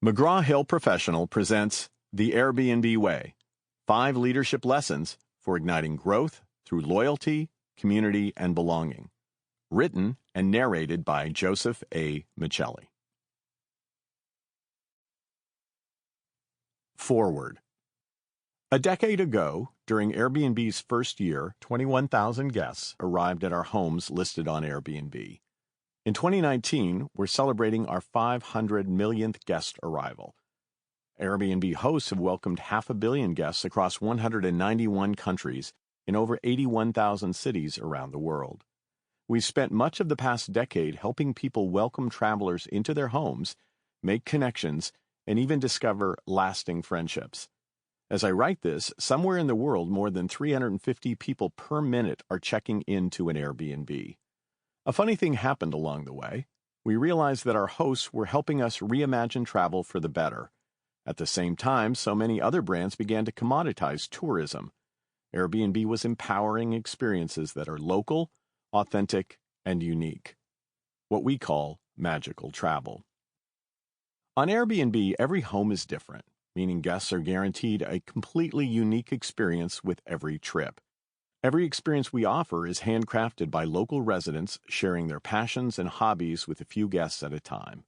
McGraw-Hill Professional presents The Airbnb Way, 5 leadership lessons for igniting growth through loyalty, community, and belonging. Written and narrated by Joseph Michelli. Forward. A decade ago, during Airbnb's first year, 21,000 guests arrived at our homes listed on Airbnb. In 2019, we're celebrating our 500 millionth guest arrival. Airbnb hosts have welcomed 500 million guests across 191 countries in over 81,000 cities around the world. We've spent much of the past decade helping people welcome travelers into their homes, make connections, and even discover lasting friendships. As I write this, somewhere in the world, more than 350 people per minute are checking into an Airbnb. A funny thing happened along the way. We realized that our hosts were helping us reimagine travel for the better. At the same time, so many other brands began to commoditize tourism. Airbnb was empowering experiences that are local, authentic, and unique. What we call magical travel. On Airbnb, every home is different, meaning guests are guaranteed a completely unique experience with every trip. Every experience we offer is handcrafted by local residents sharing their passions and hobbies with a few guests at a time.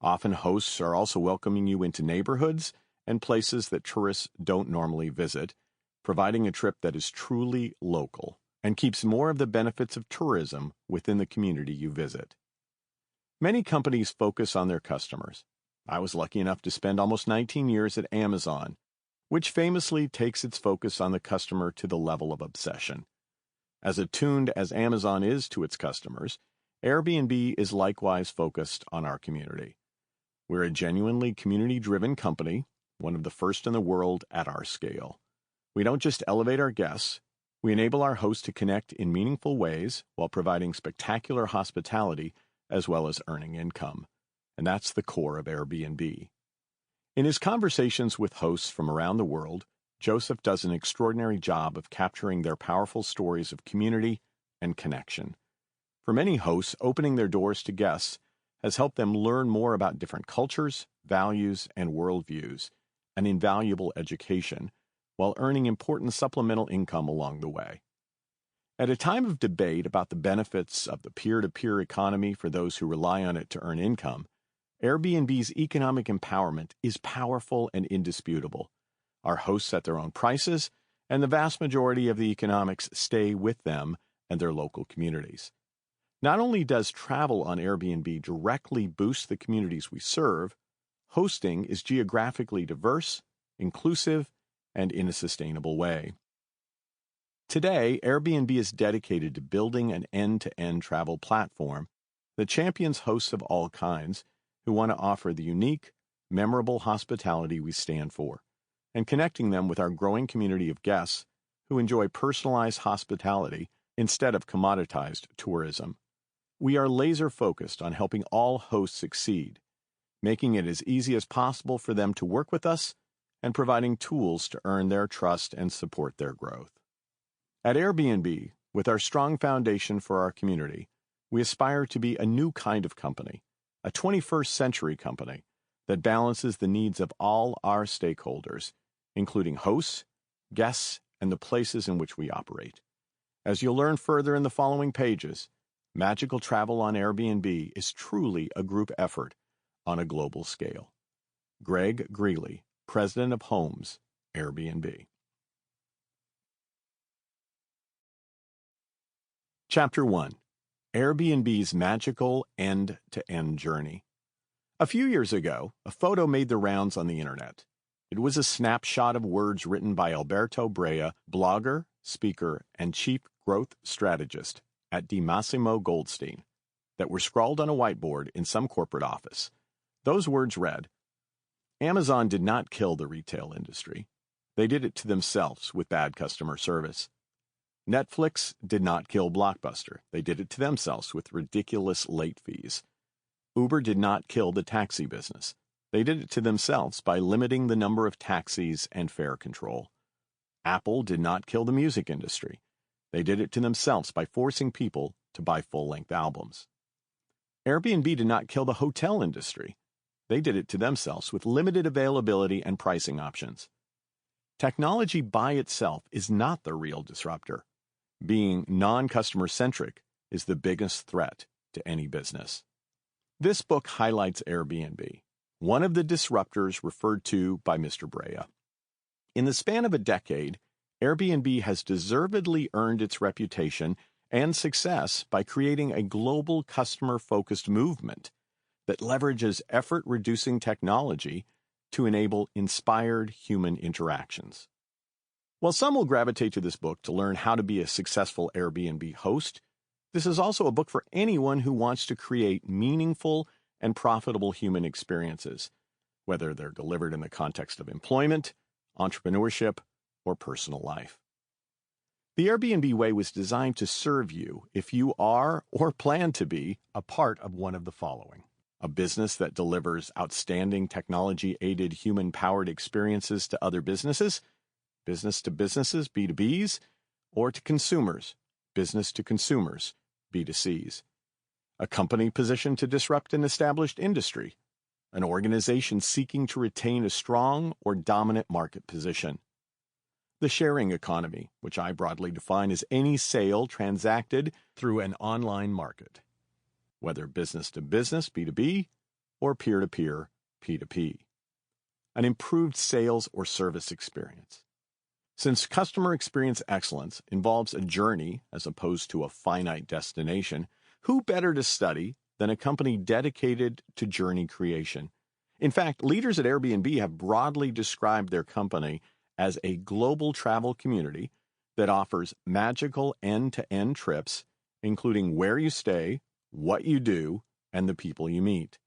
Often hosts are also welcoming you into neighborhoods and places that tourists don't normally visit, providing a trip that is truly local and keeps more of the benefits of tourism within the community you visit. Many companies focus on their customers. I was lucky enough to spend almost 19 years at Amazon, which famously takes its focus on the customer to the level of obsession. As attuned as Amazon is to its customers, Airbnb is likewise focused on our community. We're a genuinely community-driven company, one of the first in the world at our scale. We don't just elevate our guests, we enable our hosts to connect in meaningful ways while providing spectacular hospitality as well as earning income. And that's the core of Airbnb. In his conversations with hosts from around the world, Joseph does an extraordinary job of capturing their powerful stories of community and connection. For many hosts, opening their doors to guests has helped them learn more about different cultures, values, and worldviews, an invaluable education, while earning important supplemental income along the way. At a time of debate about the benefits of the peer-to-peer economy for those who rely on it to earn income, Airbnb's economic empowerment is powerful and indisputable. Our hosts set their own prices, and the vast majority of the economics stay with them and their local communities. Not only does travel on Airbnb directly boost the communities we serve, hosting is geographically diverse, inclusive, and in a sustainable way. Today, Airbnb is dedicated to building an end-to-end travel platform that champions hosts of all kinds who want to offer the unique, memorable hospitality we stand for, and connecting them with our growing community of guests who enjoy personalized hospitality instead of commoditized tourism. We are laser-focused on helping all hosts succeed, making it as easy as possible for them to work with us and providing tools to earn their trust and support their growth. At Airbnb, with our strong foundation for our community, we aspire to be a new kind of company, a 21st century company that balances the needs of all our stakeholders, including hosts, guests, and the places in which we operate. As you'll learn further in the following pages, magical travel on Airbnb is truly a group effort on a global scale. Greg Greeley, President of Homes, Airbnb. Chapter 1. Airbnb's magical end-to-end journey. A few years ago, a photo made the rounds on the internet. It was a snapshot of words written by Alberto Brea, blogger, speaker, and chief growth strategist at De Massimo Goldstein, that were scrawled on a whiteboard in some corporate office. Those words read, "Amazon did not kill the retail industry. They did it to themselves with bad customer service. Netflix did not kill Blockbuster. They did it to themselves with ridiculous late fees. Uber did not kill the taxi business. They did it to themselves by limiting the number of taxis and fare control. Apple did not kill the music industry. They did it to themselves by forcing people to buy full-length albums. Airbnb did not kill the hotel industry. They did it to themselves with limited availability and pricing options. Technology by itself is not the real disruptor. Being non-customer-centric is the biggest threat to any business. This book highlights Airbnb, one of the disruptors referred to by Mr. Brea. In the span of a decade, Airbnb has deservedly earned its reputation and success by creating a global customer-focused movement that leverages effort-reducing technology to enable inspired human interactions. While some will gravitate to this book to learn how to be a successful Airbnb host, this is also a book for anyone who wants to create meaningful and profitable human experiences, whether they're delivered in the context of employment, entrepreneurship, or personal life. The Airbnb way was designed to serve you if you are or plan to be a part of one of the following: a business that delivers outstanding technology-aided human-powered experiences to other businesses, business to businesses, B2Bs, or to consumers, business to consumers, B2Cs. A company positioned to disrupt an established industry. An organization seeking to retain a strong or dominant market position. The sharing economy, which I broadly define as any sale transacted through an online market, whether business to business, B2B, or peer-to-peer, P2P. An improved sales or service experience. Since customer experience excellence involves a journey as opposed to a finite destination, who better to study than a company dedicated to journey creation? In fact, leaders at Airbnb have broadly described their company as a global travel community that offers magical end-to-end trips, including where you stay, what you do, and the people you meet.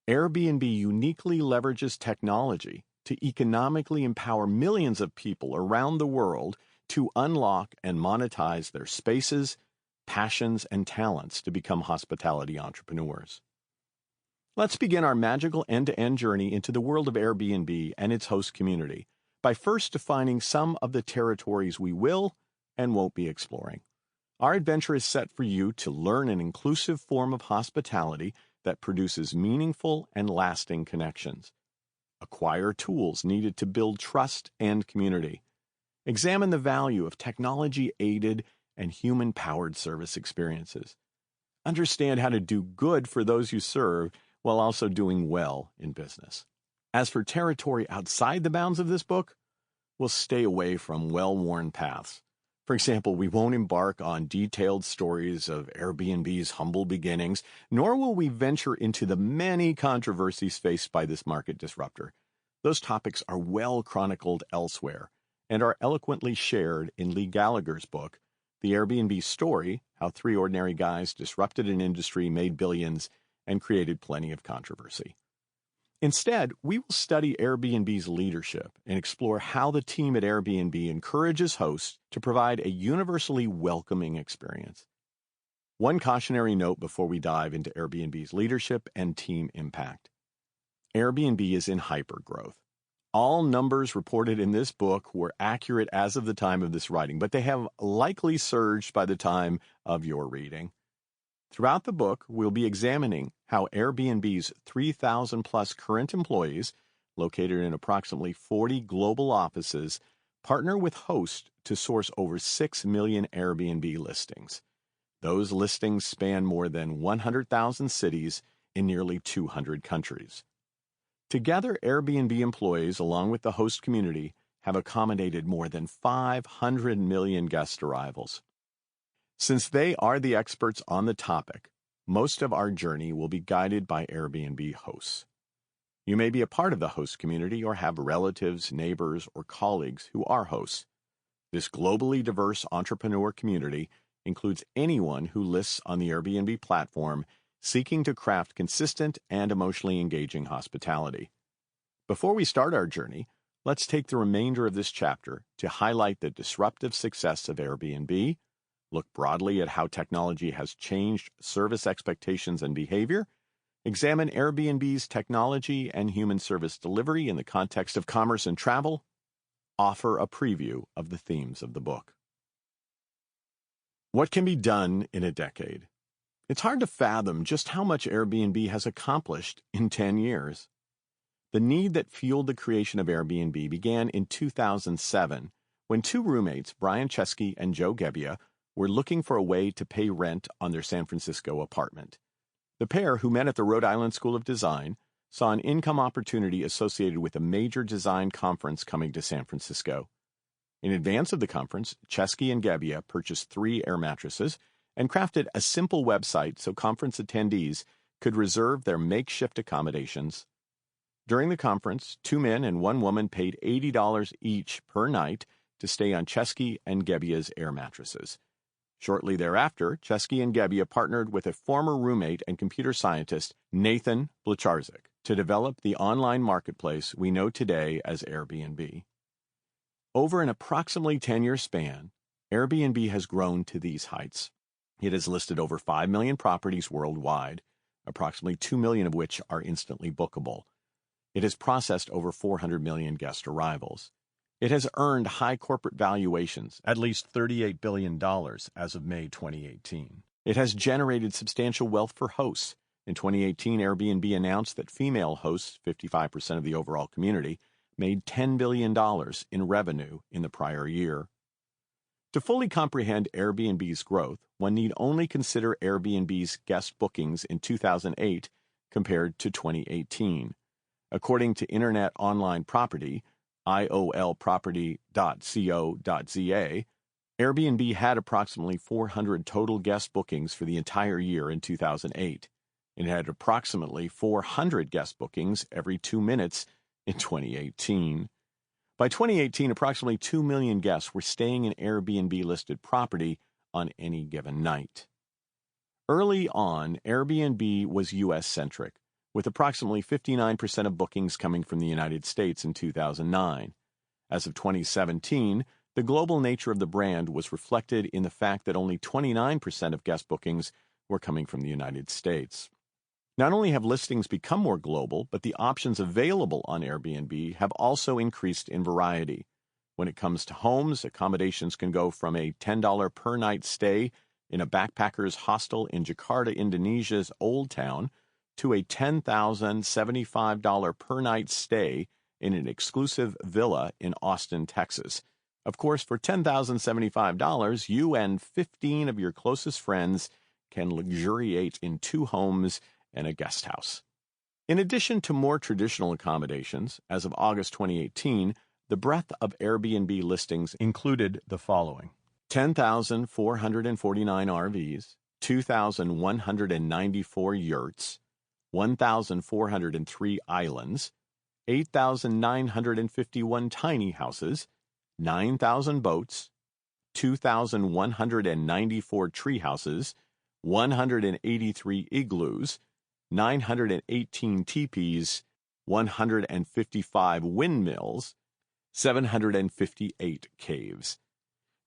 Airbnb uniquely leverages technology to economically empower millions of people around the world to unlock and monetize their spaces, passions, and talents to become hospitality entrepreneurs. Let's begin our magical end-to-end journey into the world of Airbnb and its host community by first defining some of the territories we will and won't be exploring. Our adventure is set for you to learn an inclusive form of hospitality that produces meaningful and lasting connections. Acquire tools needed to build trust and community. Examine the value of technology-aided and human-powered service experiences. Understand how to do good for those you serve while also doing well in business. As for territory outside the bounds of this book, we'll stay away from well-worn paths. For example, we won't embark on detailed stories of Airbnb's humble beginnings, nor will we venture into the many controversies faced by this market disruptor. Those topics are well chronicled elsewhere and are eloquently shared in Lee Gallagher's book, The Airbnb Story: How Three Ordinary Guys Disrupted an Industry, Made Billions, and Created Plenty of Controversy. Instead, we will study Airbnb's leadership and explore how the team at Airbnb encourages hosts to provide a universally welcoming experience. One cautionary note before we dive into Airbnb's leadership and team impact. Airbnb is in hypergrowth. All numbers reported in this book were accurate as of the time of this writing, but they have likely surged by the time of your reading. Throughout the book, we'll be examining how Airbnb's 3,000-plus current employees, located in approximately 40 global offices, partner with hosts to source over 6 million Airbnb listings. Those listings span more than 100,000 cities in nearly 200 countries. Together, Airbnb employees, along with the host community, have accommodated more than 500 million guest arrivals. Since they are the experts on the topic, most of our journey will be guided by Airbnb hosts. You may be a part of the host community or have relatives, neighbors, or colleagues who are hosts. This globally diverse entrepreneur community includes anyone who lists on the Airbnb platform seeking to craft consistent and emotionally engaging hospitality. Before we start our journey, let's take the remainder of this chapter to highlight the disruptive success of Airbnb, look broadly at how technology has changed service expectations and behavior, examine Airbnb's technology and human service delivery in the context of commerce and travel, offer a preview of the themes of the book. What can be done in a decade? It's hard to fathom just how much Airbnb has accomplished in 10 years. The need that fueled the creation of Airbnb began in 2007 when two roommates, Brian Chesky and Joe Gebbia, were looking for a way to pay rent on their San Francisco apartment. The pair, who met at the Rhode Island School of Design, saw an income opportunity associated with a major design conference coming to San Francisco. In advance of the conference, Chesky and Gebbia purchased 3 air mattresses and crafted a simple website so conference attendees could reserve their makeshift accommodations. During the conference, 2 men and 1 woman paid $80 each per night to stay on Chesky and Gebbia's air mattresses. Shortly thereafter, Chesky and Gebbia partnered with a former roommate and computer scientist, Nathan Blecharczyk, to develop the online marketplace we know today as Airbnb. Over an approximately 10-year span, Airbnb has grown to these heights. It has listed over 5 million properties worldwide, approximately 2 million of which are instantly bookable. It has processed over 400 million guest arrivals. It has earned high corporate valuations, at least $38 billion as of May 2018. It has generated substantial wealth for hosts. In 2018, Airbnb announced that female hosts, 55% of the overall community, made $10 billion in revenue in the prior year. To fully comprehend Airbnb's growth, one need only consider Airbnb's guest bookings in 2008 compared to 2018. According to Internet Online Property, iolproperty.co.za, Airbnb had approximately 400 total guest bookings for the entire year in 2008. It had approximately 400 guest bookings every 2 minutes in 2018. By 2018, approximately 2 million guests were staying in Airbnb-listed property on any given night. Early on, Airbnb was U.S.-centric, with approximately 59% of bookings coming from the United States in 2009. As of 2017, the global nature of the brand was reflected in the fact that only 29% of guest bookings were coming from the United States. Not only have listings become more global, but the options available on Airbnb have also increased in variety. When it comes to homes, accommodations can go from a $10 per night stay in a backpacker's hostel in Jakarta, Indonesia's Old Town, to a $10,075 per night stay in an exclusive villa in Austin, Texas. Of course, for $10,075, you and 15 of your closest friends can luxuriate in 2 homes and a guest house. In addition to more traditional accommodations, as of August 2018, the breadth of Airbnb listings included the following: 10,449 RVs, 2,194 yurts, 1,403 islands, 8,951 tiny houses, 9,000 boats, 2,194 tree houses, 183 igloos, 918 teepees, 155 windmills, 758 caves.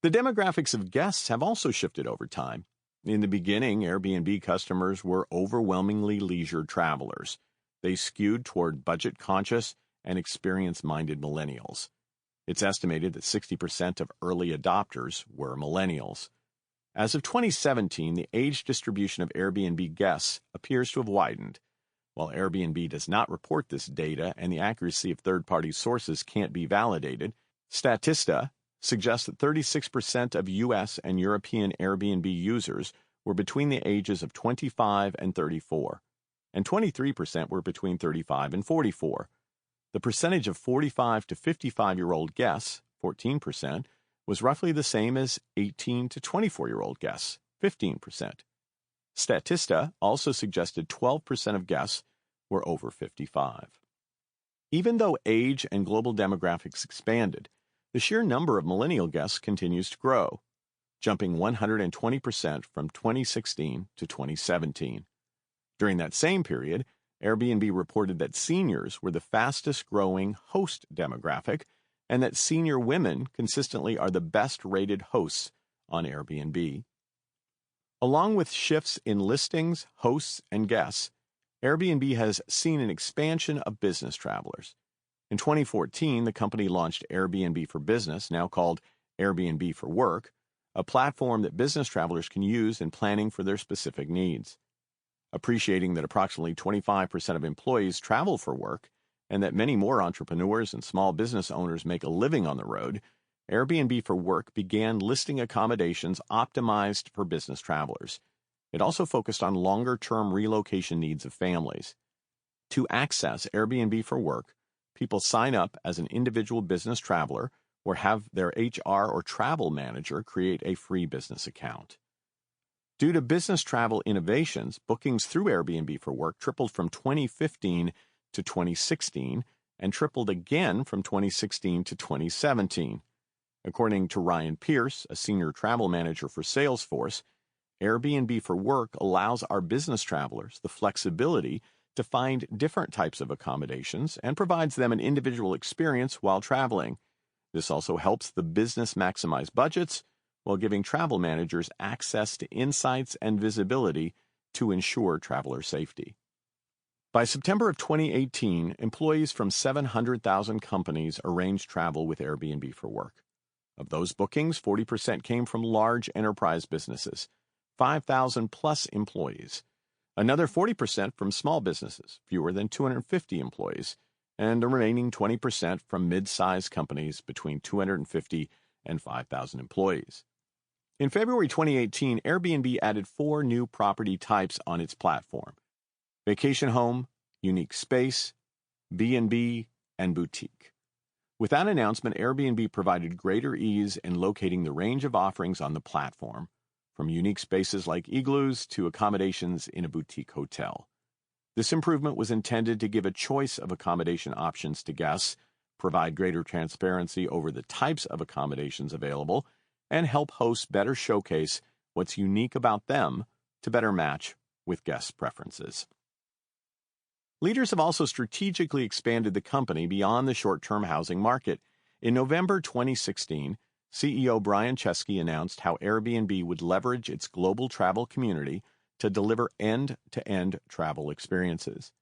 The demographics of guests have also shifted over time. In the beginning, Airbnb customers were overwhelmingly leisure travelers. They skewed toward budget-conscious and experience-minded millennials. It's estimated that 60% of early adopters were millennials. As of 2017, the age distribution of Airbnb guests appears to have widened. While Airbnb does not report this data and the accuracy of third-party sources can't be validated, Statista suggests that 36% of U.S. and European Airbnb users were between the ages of 25 and 34, and 23% were between 35 and 44. The percentage of 45 to 55-year-old guests, 14%, was roughly the same as 18 to 24-year-old guests, 15%. Statista also suggested 12% of guests were over 55. Even though age and global demographics expanded, the sheer number of millennial guests continues to grow, jumping 120% from 2016 to 2017. During that same period, Airbnb reported that seniors were the fastest-growing host demographic and that senior women consistently are the best-rated hosts on Airbnb. Along with shifts in listings, hosts, and guests, Airbnb has seen an expansion of business travelers. In 2014, the company launched Airbnb for Business, now called Airbnb for Work, a platform that business travelers can use in planning for their specific needs. Appreciating that approximately 25% of employees travel for work, and that many more entrepreneurs and small business owners make a living on the road, Airbnb for Work began listing accommodations optimized for business travelers. It also focused on longer-term relocation needs of families. To access Airbnb for Work, people sign up as an individual business traveler or have their HR or travel manager create a free business account. Due to business travel innovations, bookings through Airbnb for Work tripled from 2015 to 2016 and tripled again from 2016 to 2017. According to Ryan Pierce, a senior travel manager for Salesforce, Airbnb for Work allows our business travelers the flexibility to find different types of accommodations and provides them an individual experience while traveling. This also helps the business maximize budgets while giving travel managers access to insights and visibility to ensure traveler safety. By September of 2018, employees from 700,000 companies arranged travel with Airbnb for Work. Of those bookings, 40% came from large enterprise businesses, 5,000 plus employees. Another 40% from small businesses, fewer than 250 employees, and the remaining 20% from mid-sized companies between 250 and 5,000 employees. In February 2018, Airbnb added 4 new property types on its platform: vacation home, unique space, B&B, and boutique. With that announcement, Airbnb provided greater ease in locating the range of offerings on the platform, from unique spaces like igloos to accommodations in a boutique hotel. This improvement was intended to give a choice of accommodation options to guests, provide greater transparency over the types of accommodations available, and help hosts better showcase what's unique about them to better match with guests' preferences. Leaders have also strategically expanded the company beyond the short-term housing market. In November 2016, CEO Brian Chesky announced how Airbnb would leverage its global travel community to deliver end-to-end travel experiences.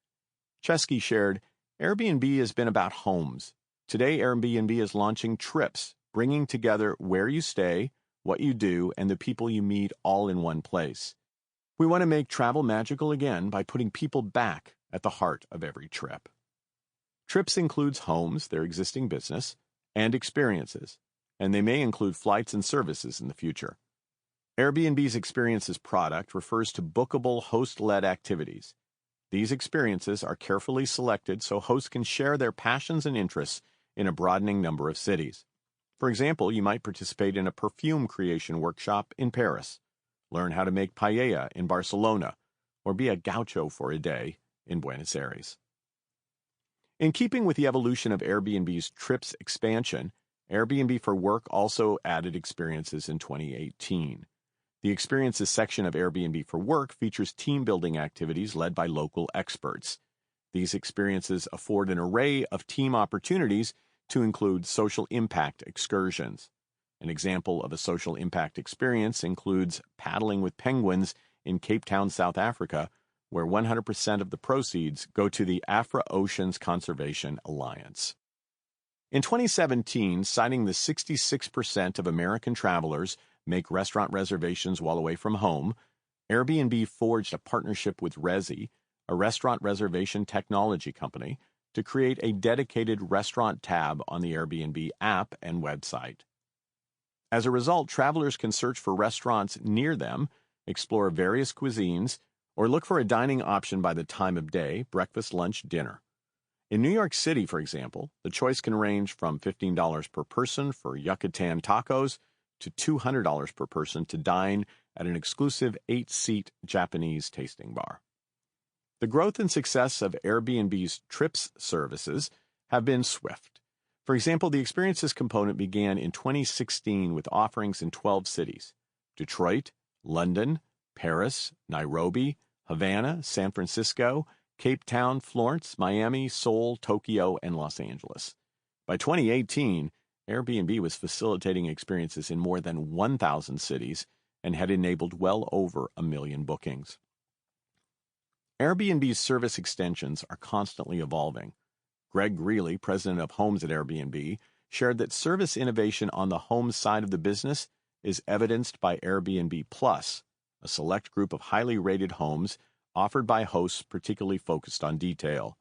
Chesky shared, "Airbnb has been about homes. Today, Airbnb is launching trips, bringing together where you stay, what you do, and the people you meet all in one place. We want to make travel magical again by putting people back at the heart of every trip." Trips includes homes, their existing business, and experiences, and they may include flights and services in the future. Airbnb's Experiences product refers to bookable host-led activities. These experiences are carefully selected so hosts can share their passions and interests in a broadening number of cities. For example, you might participate in a perfume creation workshop in Paris, learn how to make paella in Barcelona, or be a gaucho for a day in Buenos Aires. In keeping with the evolution of Airbnb's trips expansion, Airbnb for Work also added experiences in 2018. The Experiences section of Airbnb for Work features team-building activities led by local experts. These experiences afford an array of team opportunities to include social impact excursions. An example of a social impact experience includes paddling with penguins in Cape Town, South Africa, where 100% of the proceeds go to the Afra Oceans Conservation Alliance. In 2017, citing the 66% of American travelers make restaurant reservations while away from home, Airbnb forged a partnership with Resy, a restaurant reservation technology company, to create a dedicated restaurant tab on the Airbnb app and website. As a result, travelers can search for restaurants near them, explore various cuisines, or look for a dining option by the time of day, breakfast, lunch, dinner. In New York City, for example, the choice can range from $15 per person for Yucatan tacos to $200 per person to dine at an exclusive 8-seat Japanese tasting bar. The growth and success of Airbnb's trips services have been swift. For example, the Experiences component began in 2016 with offerings in 12 cities: Detroit, London, Paris, Nairobi, Havana, San Francisco, Cape Town, Florence, Miami, Seoul, Tokyo, and Los Angeles. By 2018, Airbnb was facilitating experiences in more than 1,000 cities and had enabled well over 1 million bookings. Airbnb's service extensions are constantly evolving. Greg Greeley, president of Homes at Airbnb, shared that service innovation on the home side of the business is evidenced by Airbnb Plus, a select group of highly rated homes offered by hosts particularly focused on detail.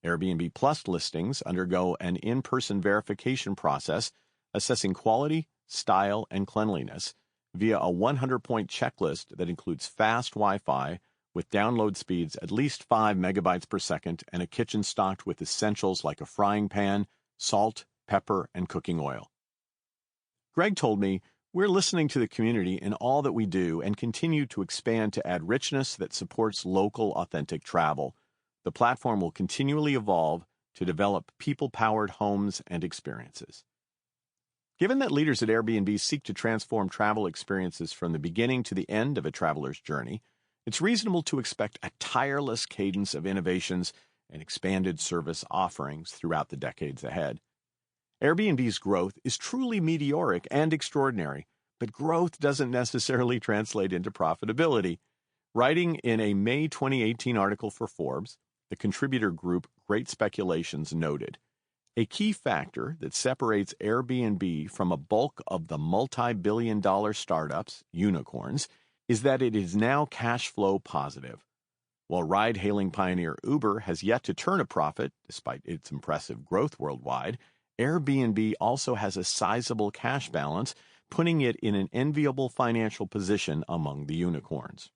Airbnb Plus listings undergo an in-person verification process assessing quality, style, and cleanliness via a 100-point checklist that includes fast Wi-Fi with download speeds at least 5 megabytes per second and a kitchen stocked with essentials like a frying pan, salt, pepper, and cooking oil. Greg told me, "We're listening to the community in all that we do and continue to expand to add richness that supports local, authentic travel. The platform will continually evolve to develop people-powered homes and experiences." Given that leaders at Airbnb seek to transform travel experiences from the beginning to the end of a traveler's journey, it's reasonable to expect a tireless cadence of innovations and expanded service offerings throughout the decades ahead. Airbnb's growth is truly meteoric and extraordinary, but growth doesn't necessarily translate into profitability. Writing in a May 2018 article for Forbes, the contributor group Great Speculations noted, "A key factor that separates Airbnb from a bulk of the multi-billion-dollar startups, unicorns, is that it is now cash flow positive. While ride-hailing pioneer Uber has yet to turn a profit, despite its impressive growth worldwide, Airbnb also has a sizable cash balance, putting it in an enviable financial position among the unicorns."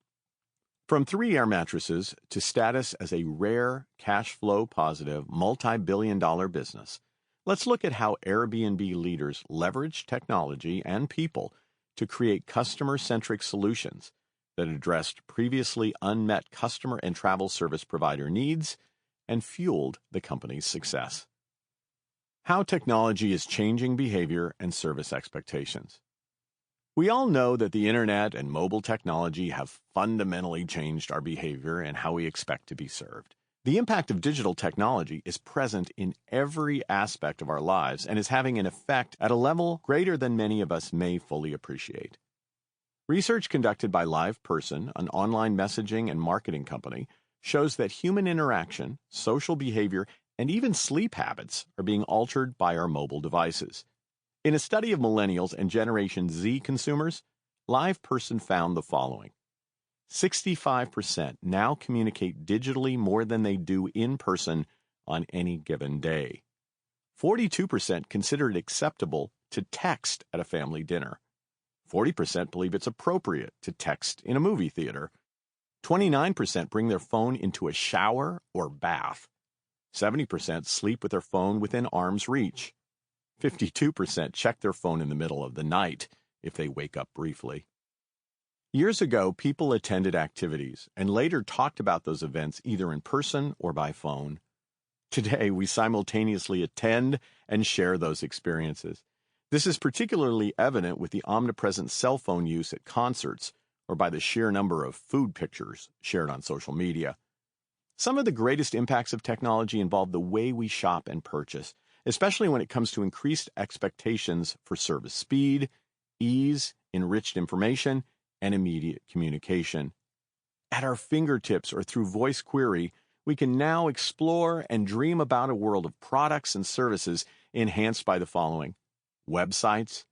From 3 air mattresses to status as a rare, cash flow positive, multi-billion-dollar business, let's look at how Airbnb leaders leverage technology and people to create customer-centric solutions that addressed previously unmet customer and travel service provider needs and fueled the company's success. How technology is changing behavior and service expectations. We all know that the internet and mobile technology have fundamentally changed our behavior and how we expect to be served. The impact of digital technology is present in every aspect of our lives and is having an effect at a level greater than many of us may fully appreciate. Research conducted by LivePerson, an online messaging and marketing company, shows that human interaction, social behavior, and even sleep habits are being altered by our mobile devices. In a study of millennials and Generation Z consumers, LivePerson found the following. 65% now communicate digitally more than they do in person on any given day. 42% consider it acceptable to text at a family dinner. 40% believe it's appropriate to text in a movie theater. 29% bring their phone into a shower or bath. 70% sleep with their phone within arm's reach. 52% check their phone in the middle of the night if they wake up briefly. Years ago, people attended activities and later talked about those events either in person or by phone. Today, we simultaneously attend and share those experiences. This is particularly evident with the omnipresent cell phone use at concerts or by the sheer number of food pictures shared on social media. Some of the greatest impacts of technology involve the way we shop and purchase, especially when it comes to increased expectations for service speed, ease, enriched information, and immediate communication. At our fingertips or through voice query, we can now explore and dream about a world of products and services enhanced by the following: websites,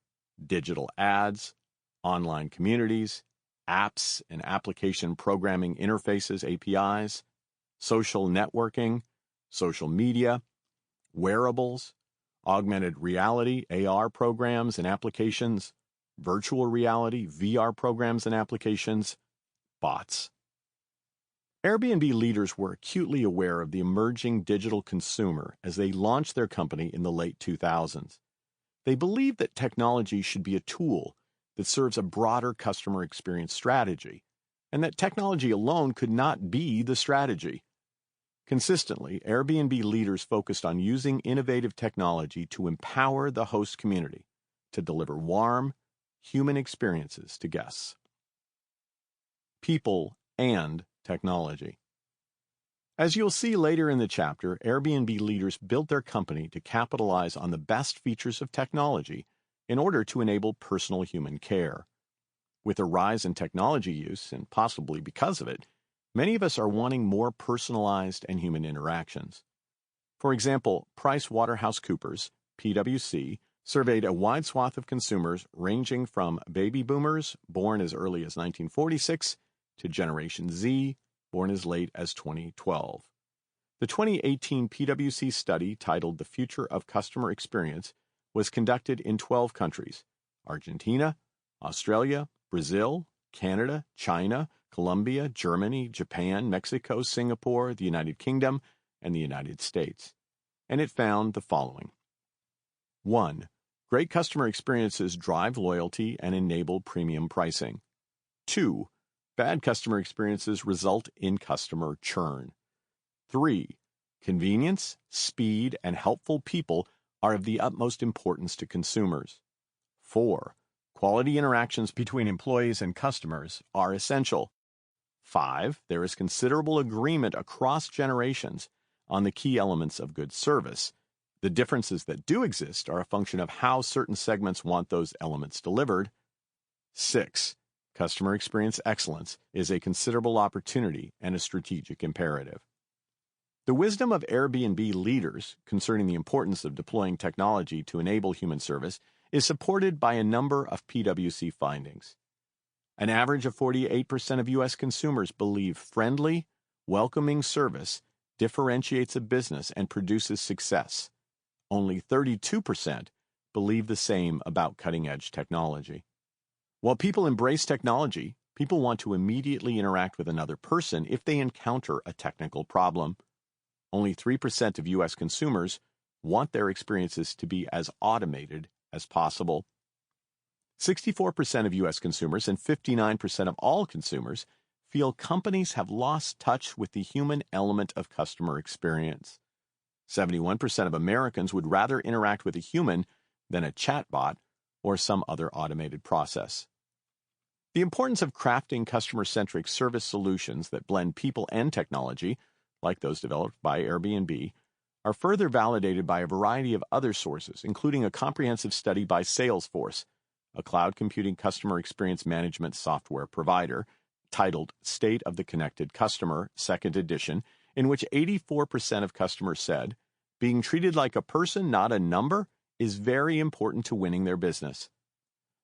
digital ads, online communities, apps and application programming interfaces, APIs, social networking, social media, wearables, augmented reality, AR programs and applications, virtual reality, VR programs and applications, bots. Airbnb leaders were acutely aware of the emerging digital consumer as they launched their company in the late 2000s. They believed that technology should be a tool that serves a broader customer experience strategy, and that technology alone could not be the strategy. Consistently, Airbnb leaders focused on using innovative technology to empower the host community to deliver warm, human experiences to guests. People and technology. As you'll see later in the chapter, Airbnb leaders built their company to capitalize on the best features of technology in order to enable personal human care. With a rise in technology use, and possibly because of it, many of us are wanting more personalized and human interactions. For example, PricewaterhouseCoopers, PwC, surveyed a wide swath of consumers ranging from baby boomers born as early as 1946 to Generation Z born as late as 2012. The 2018 PwC study titled The Future of Customer Experience was conducted in 12 countries: Argentina, Australia, Brazil, Canada, China, Colombia, Germany, Japan, Mexico, Singapore, the United Kingdom, and the United States. And it found the following. 1. Great customer experiences drive loyalty and enable premium pricing. 2. Bad customer experiences result in customer churn. 3. Convenience, speed, and helpful people are of the utmost importance to consumers. 4. Quality interactions between employees and customers are essential. 5. There is considerable agreement across generations on the key elements of good service. The differences that do exist are a function of how certain segments want those elements delivered. 6. Customer experience excellence is a considerable opportunity and a strategic imperative. The wisdom of Airbnb leaders concerning the importance of deploying technology to enable human service is supported by a number of PwC findings. An average of 48% of U.S. consumers believe friendly, welcoming service differentiates a business and produces success. Only 32% believe the same about cutting-edge technology. While people embrace technology, people want to immediately interact with another person if they encounter a technical problem. Only 3% of U.S. consumers want their experiences to be as automated as possible. 64% of U.S. consumers and 59% of all consumers feel companies have lost touch with the human element of customer experience. 71% of Americans would rather interact with a human than a chatbot or some other automated process. The importance of crafting customer-centric service solutions that blend people and technology, like those developed by Airbnb, are further validated by a variety of other sources, including a comprehensive study by Salesforce, a cloud computing customer experience management software provider, titled State of the Connected Customer, 2nd edition, in which 84% of customers said, being treated like a person, not a number, is very important to winning their business.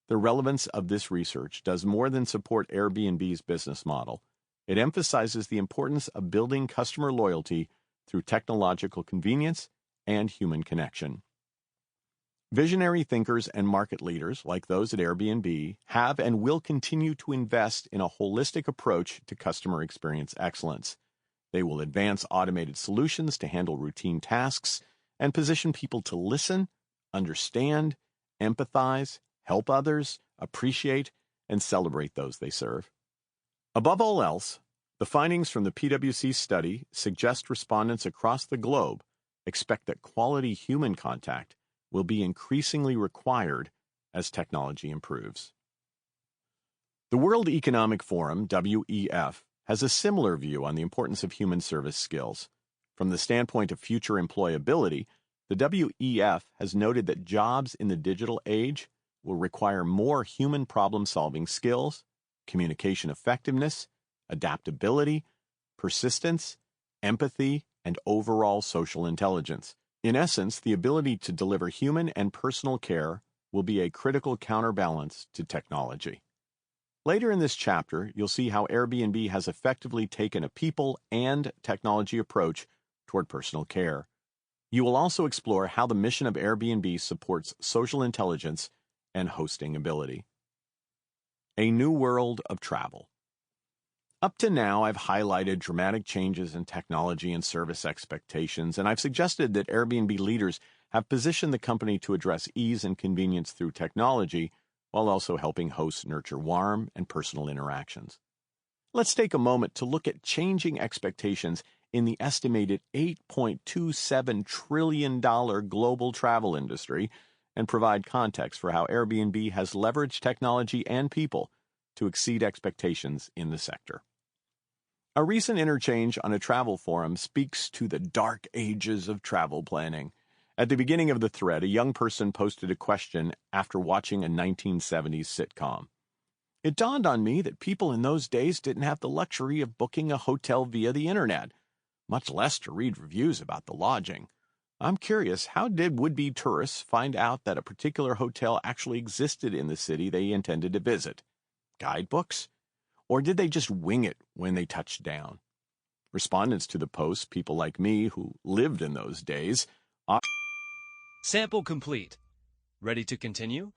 The relevance of this research does more than support Airbnb's business model. It emphasizes the importance of building customer loyalty through technological convenience and human connection. Visionary thinkers and market leaders, like those at Airbnb, have and will continue to invest in a holistic approach to customer experience excellence. They will advance automated solutions to handle routine tasks and position people to listen, understand, empathize, help others, appreciate, and celebrate those they serve. Above all else, the findings from the PwC study suggest respondents across the globe expect that quality human contact will be increasingly required as technology improves. The World Economic Forum, WEF, has a similar view on the importance of human service skills. From the standpoint of future employability, the WEF has noted that jobs in the digital age will require more human problem-solving skills, communication effectiveness, adaptability, persistence, empathy, and overall social intelligence. In essence, the ability to deliver human and personal care will be a critical counterbalance to technology. Later in this chapter, you'll see how Airbnb has effectively taken a people and technology approach toward personal care. You will also explore how the mission of Airbnb supports social intelligence and hosting ability. A new world of travel. Up to now, I've highlighted dramatic changes in technology and service expectations, and I've suggested that Airbnb leaders have positioned the company to address ease and convenience through technology, while also helping hosts nurture warm and personal interactions. Let's take a moment to look at changing expectations in the estimated $8.27 trillion global travel industry and provide context for how Airbnb has leveraged technology and people to exceed expectations in the sector. A recent interchange on a travel forum speaks to the dark ages of travel planning. At the beginning of the thread, a young person posted a question after watching a 1970s sitcom. It dawned on me that people in those days didn't have the luxury of booking a hotel via the internet, much less to read reviews about the lodging. I'm curious, how did would-be tourists find out that a particular hotel actually existed in the city they intended to visit? Guidebooks? Or did they just wing it when they touched down? Respondents to the post, people like me who lived in those days, Sample complete. Ready to continue?